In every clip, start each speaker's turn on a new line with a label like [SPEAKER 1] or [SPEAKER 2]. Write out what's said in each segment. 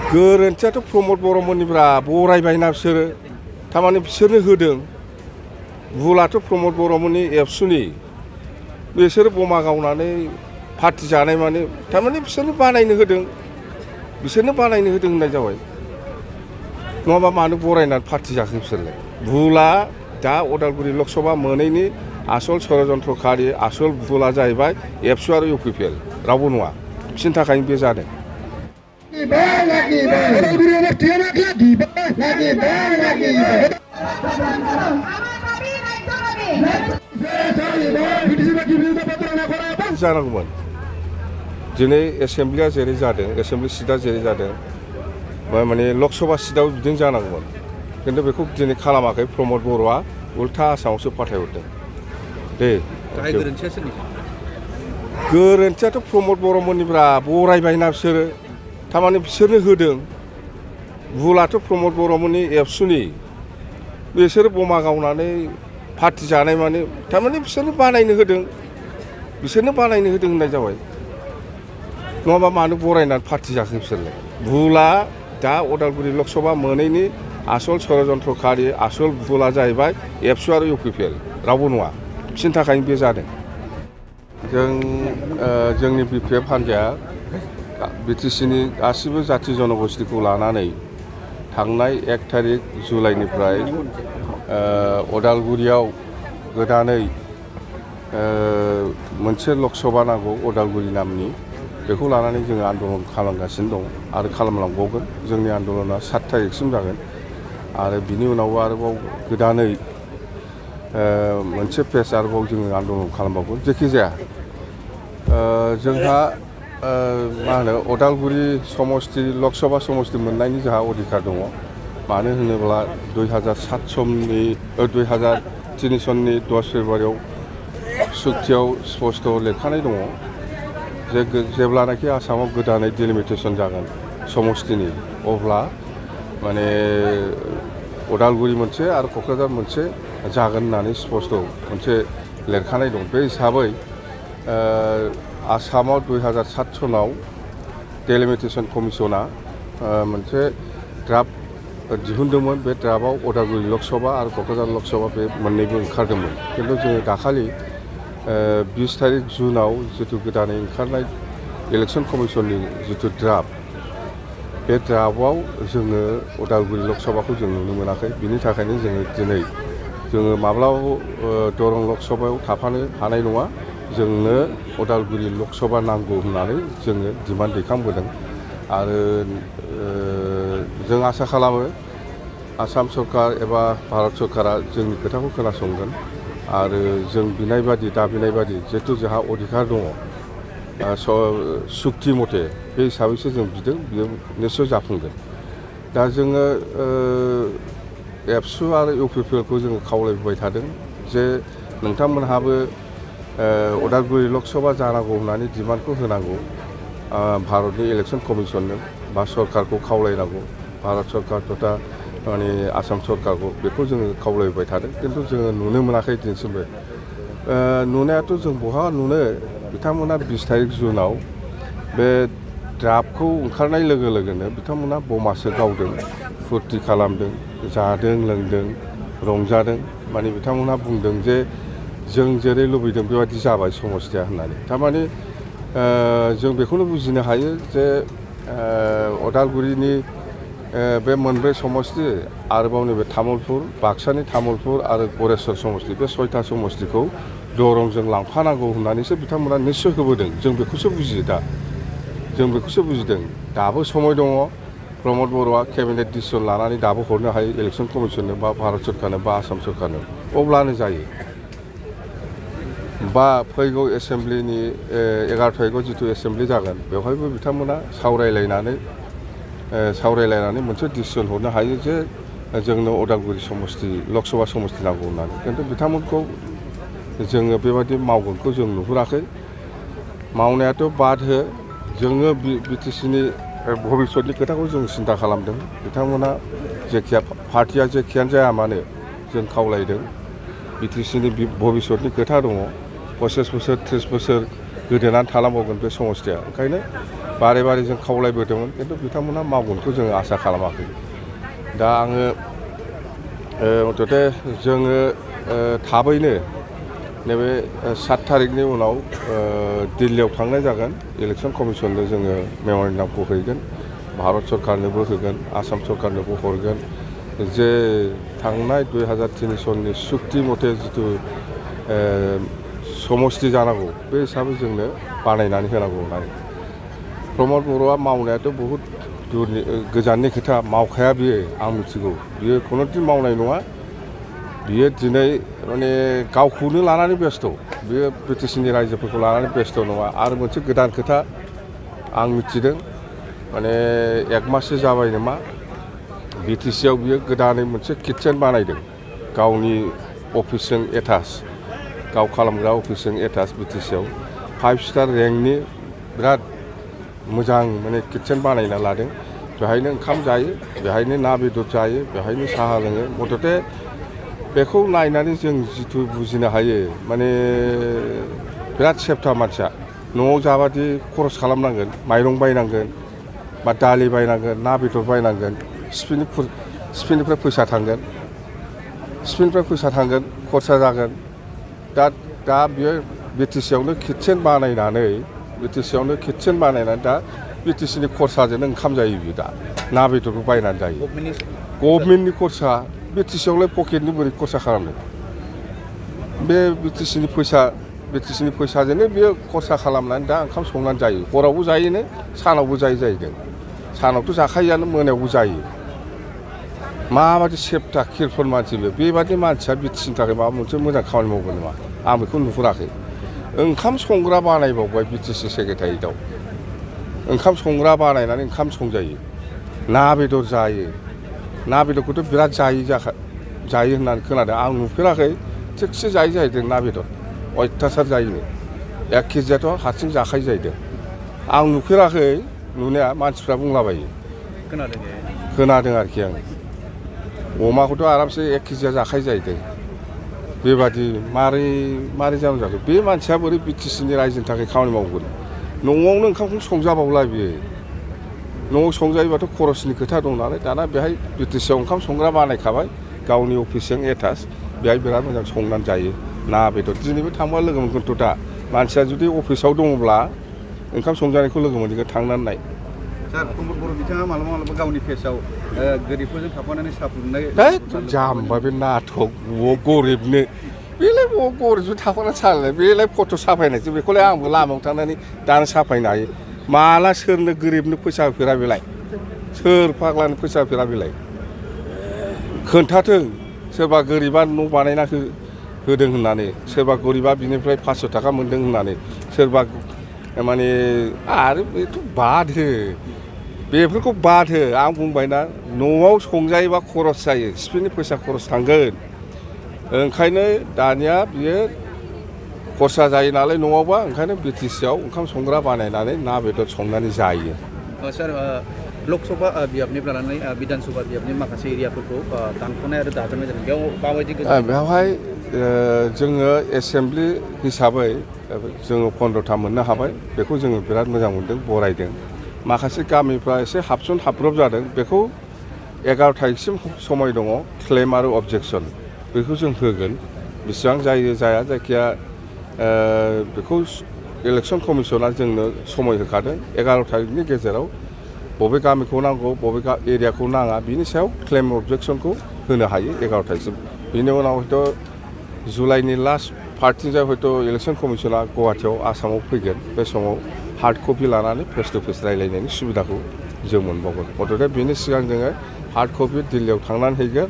[SPEAKER 1] गोरोन्थियाथ' प्रमद बर'मोननिब्रा बरायबायना बिसोरो थारमाने बिसोरनो होदों भुलाथ' प्रमद बर'मोननि एबसुनि बिसोरो बमा गावनानै पार्टि जानाय माने थारमाने बिसोरनो बानायनो होदों होननाय जाबाय नङाबा मानो बरायनानै पार्टि जाखो बिसोरलाय भुला दा उदालगुरि लकसभा मोनैनि आसल षड़यन्त्रखारि आसल भुला जाहैबाय एबसु आरो इउपिपिएल रावबो नङा बिसोरनि थाखायनो बे जादों जानांगौमोन दिनै एसेम्ब्लिया जेरै जादों एसेम्ब्लि सिटआ जेरै जादों माने लकसभा सिटआव बिदिनो जानांगौमोन खिन्थु बेखौ दिनै खालामाखै प्रमद बर'आ उल्था आसामावसो फाथायहरदों दे गोरोन्थियाथ' प्रमद बर'मोननिब्रा बरायबायना बिसोरो थारमाने बिसोरनो होदों भुलाथ' प्रमद बर'मोननि एबसुनि बिसोरो बमा गावनानै पार्टि जानाय माने थारमाने बिसोरनो बानायनो होदों होननाय जाबाय नङाबा मानो बरायनानै पार्टि जाखो बिसोरलाय भुला दा उदालगुरि लकसभा मोनैनि आसल षड़यन्त्रखारि आसल भुला जाहैबाय एबसु आरो इउपिपिएल रावबो नङा बिसोरनि थाखायनो बे जादों जोंनि बिपिएफ हान्जाया बिटिसिनि गासिबो जाथि जनगोष्ठीखौ लानानै थांनाय 1 थारिख जुलाइनिफ्राय उदालगुरियाव गोदानै मोनसे लकसभा नांगौ उदालगुरि नामनि बेखौ लानानै जोङो आन्दलन खालामगासिनो दं आरो खालामलांबावगोन जोंनि आन्दलना 7 थारिखसिम जागोन आरो बिनि उनाव आरोबाव गोदानै मोनसे फेज आरोबाव जोङो आन्दलन खालामबावगोन जेखिजाया जोंहा मा होनो उदालगुरि समस्ति लकसभा समस्ति मोननायनि जोंहा अधिकार दङ मानो होनोब्ला 2003 सननि 10 फेब्रुवारियाव सुक्तियाव स्पष्ट लिरखानाय दङ जे जेब्लानाखि आसामाव गोदानै डिलिमिटेसन जागोन समस्तिनि अब्ला माने उदालगुरि मोनसे आरो क'क्राझार मोनसे जागोन होननानै स्पष्ट मोनसे लिरखानाय दं बे हिसाबै आसामाव 2007 सनाव डेलिमिटेसन कमिसना मोनसे ड्राफ्ट दिहुनदोंमोन बे ड्राफ्टआव उदालगुरि लकसभा आरो क'क्राझार लकसभा बे मोननैबो ओंखारदोंमोन खिन्थु जोङो दाखालि 20 थारिख जुनाव जितु गोदानै ओंखारनाय इलेक्सन कमिसननि जितु ड्राफ्ट बे ड्राफ्टआव जोङो उदालगुरि लकसभाखौ जों नुनो मोनाखै बिनि थाखायनो जोङो माब्लाबाबो दरं लकसभायाव थाफानो हानाय नङा जोंनो उदालगुरि लकसभा नांगौ होननानै जोङो डिमान्ड दैखांबोदों आरो जों आसा खालामो आसाम सरकार एबा भारत सरकारा जोंनि खोथाखौ खोनासंगोन आरो जों बिनाय बादि जिहेतु जोंहा अधिकार दङ सुक्ति मथे बे हिसाबैसो जों बिदों बियो निस्सय जाफुंगोन दा जोङो एबसु आरो इउपिपिएलखौ जोङो खावलायबाय थादों जे नोंथांमोनहाबो उदालगुरि लकसभा जानांगौ होननानै डिमान्डखौ होनांगौ भारतनि इलेक्सन कमिसननो बा सरकारखौ खावलायनांगौ भारत सरकार तथा माने आसाम सरकारखौ बेखौ जोङो खावलायबाय थादों खिन्थु जोङो नुनो मोनाखै दिनैसिमबो नुनायाथ' जों बहा नुनो बिथांमोना 20 थारिख जुनाव बे ड्राफ्टखौ ओंखारनाय लोगो लोगोनो बिथांमोना बमासो गावदों फुरथि खालामदों जादों लोंदों रंजादों माने बिथांमोना बुंदों जे जों जेरै लुबैदों बेबायदि जाबाय समस्तिया होननानै थारमाने जों बेखौनो बुजिनो हायो जे उदालगुरिनि बे मोनब्रै समस्ति आरोबाव नैबे तामुलपुर बाक्सानि तामुलपुर आरो गरेस्वर समस्ति बे 6था समस्तिखौ दरंजों लांफानांगौ होननानैसो बिथांमोना निस्सय होबोदों जों बेखौसो बुजियो दा जों बेखौसो बुजिदों दाबो समय दङ प्रमद बर'आ केबिनेट डिसिसन लानानै दाबो हरनो हायो इलेक्सन कमिसननो बा भारत सरकारनो बा आसाम सरकारनो अब्लानो जायो बा फैगौ एसेम्ब्लिनि 11 थारिखआव जितु एसेम्ब्लि जागोन बेवहायबो बिथांमोना सावरायलायनानै मोनसे डिसिसन हरनो हायो जे जोंनो उदालगुरि समस्ति लकसभा समस्ति नांगौ होननानै खिन्थु बिथांमोनखौ जोङो बेबायदि मावगोनखौ जों नुहुराखै मावनायाथ' बाद हो जोङो बिटिसिनि भबिष्यतनि खोथाखौ जों सिन्था खालामदों बिथांमोना जेखिया पार्टिया जेखियानो जाया मानो जों खावलायदों बिटिसिनि भबिष्यतनि खोथा दङ 25 बोसोर 30 बोसोर गोदोनानै थालांबावगोन बे समस्तिया ओंखायनो बारे बारे जों खावलायबोदोंमोन खिन्थु बिथांमोनहा मावगोनखौ जोङो आसा खालामाखै दा आङो मथथे जोङो थाबैनो नैबे 7 थारिखनि उनाव दिल्लीयाव थांनाय जागोन इलेक्शन कमिसननो जोङो मेम'रेन्डामखौ हैगोन भारत सरकारनोबो होगोन आसाम सरकारनोबो हरगोन जे थांनाय 2003 सननि सुक्ति मथे जिथु समस्ति जानांगौ बे हिसाबै जोंनो बानायनानै होनांगौ होननानै प्रमद बर'आ मावनायाथ' बहुद गोजाननि खोथा मावखाया बियो आं मिथिगौ बियो खुनुदिन मावनाय नङा बियो दिनै माने गावखौनो लानानै बेस्थ' बियो बिटिसिनि रायजोफोरखौ लानानै बेस्थ' नङा आरो मोनसे गोदान खोथा आं मिथिदों माने 1 माससो जाबाय नामा बिटिसिआव बियो गोदानै मोनसे किटचेन बानायदों गावनि अफिसजों एटाच गाव खालामग्रा अफिसजों एटाच बिटिसिआव 5 स्टार रेंकनि बिराद मोजां माने किटचेन बानायना लादों बेहायनो ओंखाम जायो बेहायनो ना बेदर जायो बेहायनो साहा लोङो मथथे बेखौ नायनानै जों जिथु बुजिनो हायो माने बिराद सेफथा मानसिया न'आव जाबादि खरस खालामनांगोन माइरं बायनांगोन बा दालि बायनांगोन ना बेदर बायनांगोन स्पिनिफ्राय फैसा थांगोन खरसा जागोन दा बियो बिटिसिआवनो किटचेन बानायनानै दा बिटिसिनि खरसाजोंनो ओंखाम जायो बियो दा ना बेदरबो बायनानै जायो गभर्नमेन्टनि खरसा बिटिसिआवलाय पकेटनि बोरै खरसा खालामनो बे बिटिसिनि फैसाजोंनो बियो खरसा खालामनानै दा ओंखाम संनानै जायो हरावबो जायोनो सानावबो जाहैदों सानावथ' जाखायोआनो मोनायावबो जायो माबादि सेफथा किरफन मानसि बेबादि मानसिया बिटिसिनि थाखाय माबा मोनसे मोजां खामानि मावगोन नामा आं बेखौ नुहुराखै ओंखाम संग्रा बानायबावबाय बिटिसि सेक्रेटारियेटआव ओंखाम संग्रा बानायनानै ओंखाम संजायो ना बेदर जायो ना बेदरखौथ' बिराद जायो होननानै खोनादों आं नुफेराखै थिगसे जायो जाहैदों ना बेदर अयथासार जायोनो 1 केजियाथ' हारसिं जाखायो जाहैदों आं नुफेराखै नुनाया मानसिफ्रा बुंलाबायो खोनादों आरोखि आं अमाखौथ' आरामसे 1 केजिया जाखायो जाहैदों बेबादि मारै जानो जाखो बे मानसिया बोरै बिटिसिनि रायजोनि थाखाय खामानि मावगोन न'आवनो ओंखामखौ संजाबावला बियो न'आव संजायोबाथ' खरसनि खोथा दं नालाय दाना बेहाय बिटिसिआव ओंखाम संग्रा बानायखाबाय गावनि अफिसजों एटाच बेहाय बिराद मोजां संनानै जायो ना बेदर दिनैबो थांबा लोगो मोनगोनथ' दा मानसिया जुदि अफिसाव दङब्ला ओंखाम संजानायखौ लोगो मोनगोन थांनानै नाय
[SPEAKER 2] सार प्रमद बर' बिथाङा मालाबा गावनि फेसआव गोरिबफोरजों थाफानानै साहा फुदुंनाय
[SPEAKER 1] जाम्बा बे नाटक गरिबनो बेलाय गरिबजों थाफानानै सालाय बेलाय फट' साफायनायसो बेखौलाय आंबो लामायाव थांनानै दानो साफायनो हायो माला सोरनो गोरिबनो फैसा होफेरा बेलाय सोर फाग्लानो फैसा होफेरा बेलाय खोन्थाथों सोरबा गोरिबा न' बानायना होदों होननानै सोरबा गरिबा बिनिफ्राय 500 थाखा मोन्दों होननानै सोरबा माने आरो बेथ' बाद हो बेफोरखौ बाद हो आं बुंबायना न'आव संजायोबा खरस जायो स्पिनि फैसा खरस थांगोन ओंखायनो दानिया बियो खरसा जायो नालाय न'आवबा ओंखायनो बिटिसिआव ओंखाम संग्रा बानायनानै ना बेदर संनानै जायो
[SPEAKER 2] सार लकसभा बियाबनिफ्राय लानानै बिधान सभा बियाबनि माखासे एरियाफोरखौ दानख'नाय आरो दाजाबनाय जादों बेयाव माबायदि
[SPEAKER 1] बेवहाय जोङो एसेम्ब्लि हिसाबै जोङो 15था मोननो हाबाय बेखौ जोङो बिराद मोजां मोनदों बरायदों माखासे गामिफ्रा एसे हाबब्रब जादों बेखौ 11 थारिखसिम समय दङ क्लेम आरो अबजेक्सन बेखौ जों होगोन बेसेबां जायो जाया जायखिया बेखौ इलेक्शन कमिसना जोंनो समय होखादों 11 थारिखनि गेजेराव बबे गामिखौ नांगौ बबे एरियाखौ नाङा बिनि सायाव क्लेम अबजेक्सनखौ होनो हायो 11 थारिखसिम बिनि उनाव हयथ' जुलाइनि लास्ट पार्टनिफ्राय हयथ' इलेक्शन कमिसना गुवाहाटियाव आसामाव फैगोन बे समाव हार्ड कपि लानानै फेस टु फेस रायलायनायनि सुबिदाखौ जों मोनबावगोन मथथे बिनि सिगां जोङो हार्ड कपि दिल्लीयाव थांनानै हैगोन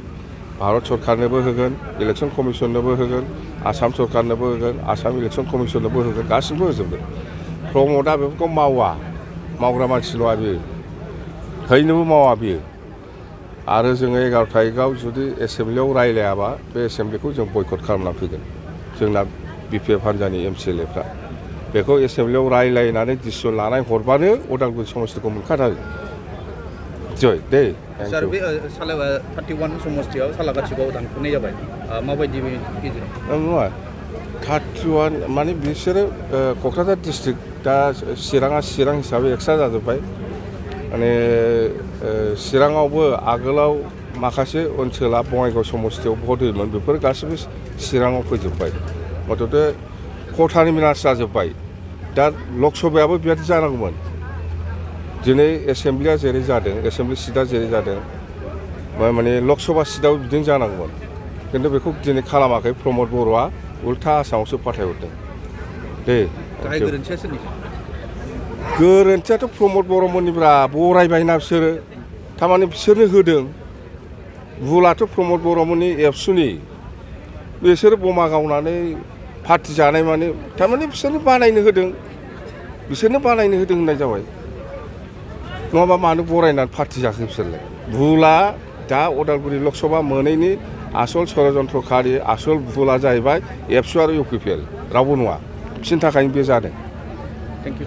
[SPEAKER 1] भारत सरकारनोबो होगोन इलेक्शन कमिसननोबो होगोन आसाम सरकारनोबो होगोन आसाम इलेक्शन कमिसननोबो होगोन गासिबो होजोबगोन प्रमदआ बेफोरखौ मावग्रा मानसि नङा बियो हैनोबो मावा बियो आरो जोङो 11 थारिखआव जुदि एसेम्ब्लियाव रायलायाबा बे एसेम्ब्लिखौ जों बयकट खालामना फैगोन जोंना बिपिएफ हान्जानि एमसिएलएफ्रा बेखौ एसेम्ब्लियाव रायलायनानै डिसिसन लानाय हरबानो उदालगुरि समस्तिखौ मोनखाथारो जय दे
[SPEAKER 2] सार बे 31 समस्तियाव सालाकाथिखौ दानख'नाय जाबाय माबायदि गेजेराव
[SPEAKER 1] नङा 31 माने बिसोरो क'क्राझार डिस्ट्रिक्ट दा चिराङा चिरां हिसाबै एक्सट्रा जाजोब्बाय माने चिराङावबो आगोलाव माखासे ओनसोला बङाइगाव समस्थियाव भट होयोमोन बेफोर गासैबो चिराङाव फैजोब्बाय मथथे खथानि मिनास जाजोब्बाय दा लकसभायाबो बेबायदि जानांगौमोन दिनै एसेम्ब्लिया जेरै जादों एसेम्ब्लि सिटआ जेरै जादों माने लकसभा सिटआव बिदिनो जानांगौमोन खिन्थु बेखौ दिनै खालामाखै प्रमद बर'आ उल्था आसामावसो फाथायहरदों दे
[SPEAKER 2] गाहाय गोरोन्थिया सोरनि
[SPEAKER 1] गोरोन्थियाथ' प्रमद बर'मोननिब्रा बरायबायना बिसोरो थारमाने बिसोरनो होदों भुलाथ' प्रमद बर'मोननि एबसुनि बिसोरो बमा गावनानै पार्टि जानाय माने थारमाने बिसोरनो बानायनो होदों होननाय जाबाय नङाबा मानो बरायनानै पार्टि जाखो बिसोरलाय भुला दा उदालगुरि लकसभा मोनैनि आसल षड़यन्त्रखारि आसल भुला जाहैबाय एबसु आरो इउपिपिएल रावबो नङा बिसोरनि थाखायनो बे जादों
[SPEAKER 2] थेंक इउ